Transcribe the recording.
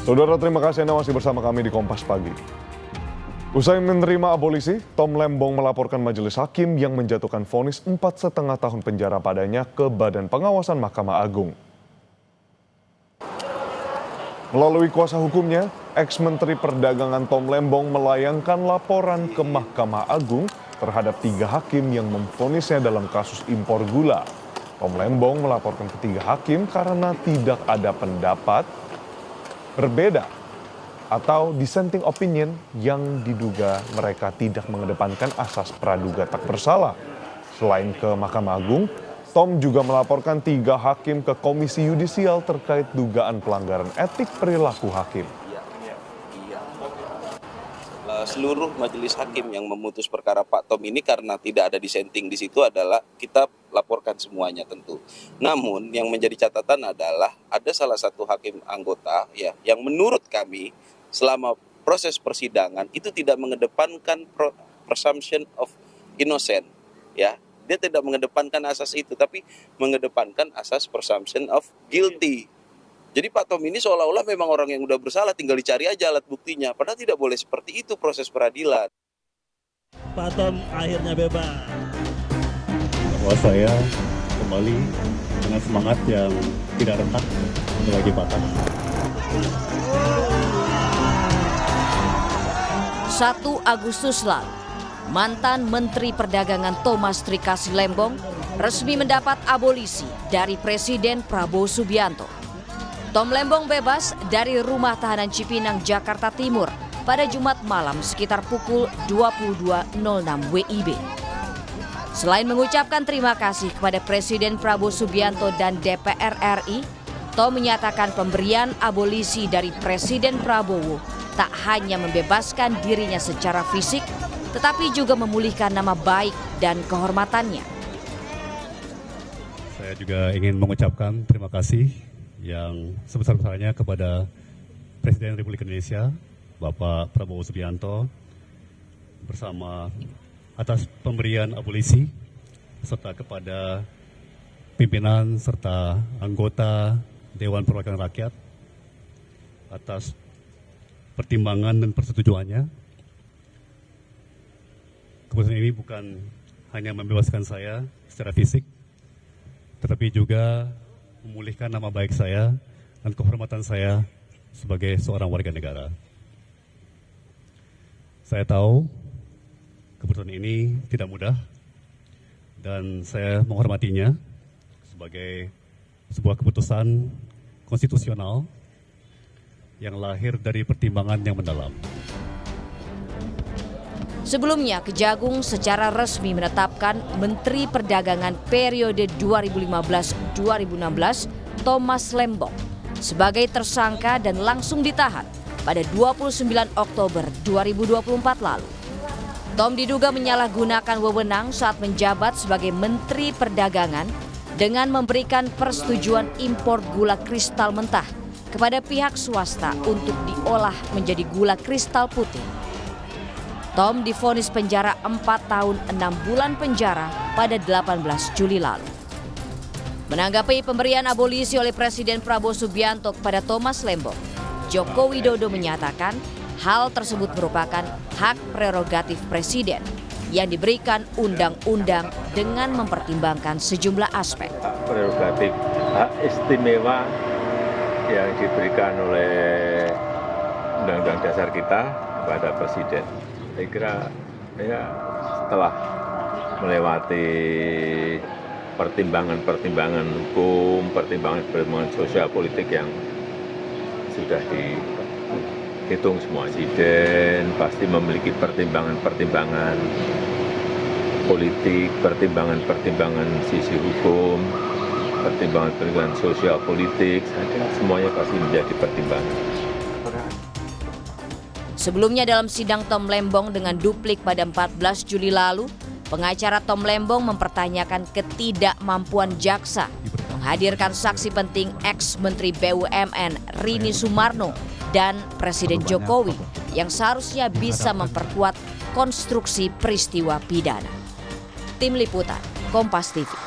Saudara, terima kasih Anda masih bersama kami di Kompas Pagi. Usai menerima abolisi, Tom Lembong melaporkan majelis hakim yang menjatuhkan vonis 4,5 tahun penjara padanya ke Badan Pengawasan Mahkamah Agung. Melalui kuasa hukumnya, ex-Menteri Perdagangan Tom Lembong melayangkan laporan ke Mahkamah Agung terhadap 3 hakim yang memvonisnya dalam kasus impor gula. Tom Lembong melaporkan ke 3 hakim karena tidak ada pendapat berbeda atau dissenting opinion yang diduga mereka tidak mengedepankan asas praduga tak bersalah. Selain ke Mahkamah Agung, Tom juga melaporkan 3 hakim ke Komisi Yudisial terkait dugaan pelanggaran etik perilaku hakim. Seluruh majelis hakim yang memutus perkara Pak Tom ini karena tidak ada dissenting di situ adalah kita laporkan semuanya tentu. Namun yang menjadi catatan adalah ada salah satu hakim anggota ya yang menurut kami selama proses persidangan itu tidak mengedepankan presumption of innocent ya. Dia tidak mengedepankan asas itu tapi mengedepankan asas presumption of guilty. Jadi Pak Tom ini seolah-olah memang orang yang udah bersalah, tinggal dicari aja alat buktinya. Padahal tidak boleh seperti itu proses peradilan. Pak Tom akhirnya bebas. Bahwa saya kembali dengan semangat yang tidak retak lagi patah. 1 Agustus lalu, mantan Menteri Perdagangan Thomas Trikasi Lembong resmi mendapat abolisi dari Presiden Prabowo Subianto. Tom Lembong bebas dari rumah tahanan Cipinang, Jakarta Timur pada Jumat malam sekitar pukul 22.06 WIB. Selain mengucapkan terima kasih kepada Presiden Prabowo Subianto dan DPR RI, Tom menyatakan pemberian abolisi dari Presiden Prabowo tak hanya membebaskan dirinya secara fisik, tetapi juga memulihkan nama baik dan kehormatannya. Saya juga ingin mengucapkan terima kasih yang sebesar-besarnya kepada Presiden Republik Indonesia, Bapak Prabowo Subianto, bersama atas pemberian abolisi, serta kepada pimpinan serta anggota Dewan Perwakilan Rakyat atas pertimbangan dan persetujuannya. Keputusan ini bukan hanya membebaskan saya secara fisik, tetapi juga memulihkan nama baik saya dan kehormatan saya sebagai seorang warga negara. Saya tahu keputusan ini tidak mudah dan saya menghormatinya sebagai sebuah keputusan konstitusional yang lahir dari pertimbangan yang mendalam. Sebelumnya, Kejagung secara resmi menetapkan Menteri Perdagangan periode 2015-2016 Thomas Lembong sebagai tersangka dan langsung ditahan pada 29 Oktober 2024 lalu. Tom diduga menyalahgunakan wewenang saat menjabat sebagai Menteri Perdagangan dengan memberikan persetujuan impor gula kristal mentah kepada pihak swasta untuk diolah menjadi gula kristal putih. Tom divonis penjara 4 tahun 6 bulan penjara pada 18 Juli lalu. Menanggapi pemberian abolisi oleh Presiden Prabowo Subianto kepada Thomas Lembong, Joko Widodo menyatakan hal tersebut merupakan hak prerogatif Presiden yang diberikan undang-undang dengan mempertimbangkan sejumlah aspek. Hak prerogatif, hak istimewa yang diberikan oleh Undang-Undang Dasar kita kepada Presiden. Saya kira ya setelah melewati pertimbangan-pertimbangan hukum, pertimbangan-pertimbangan sosial politik yang sudah dihitung semua, Presiden pasti memiliki pertimbangan-pertimbangan politik, pertimbangan-pertimbangan sisi hukum, pertimbangan-pertimbangan sosial politik, semuanya pasti menjadi pertimbangan. Sebelumnya dalam sidang Tom Lembong dengan duplik pada 14 Juli lalu, pengacara Tom Lembong mempertanyakan ketidakmampuan jaksa menghadirkan saksi penting ex-Menteri BUMN Rini Sumarno dan Presiden Jokowi yang seharusnya bisa memperkuat konstruksi peristiwa pidana. Tim Liputan, Kompas TV.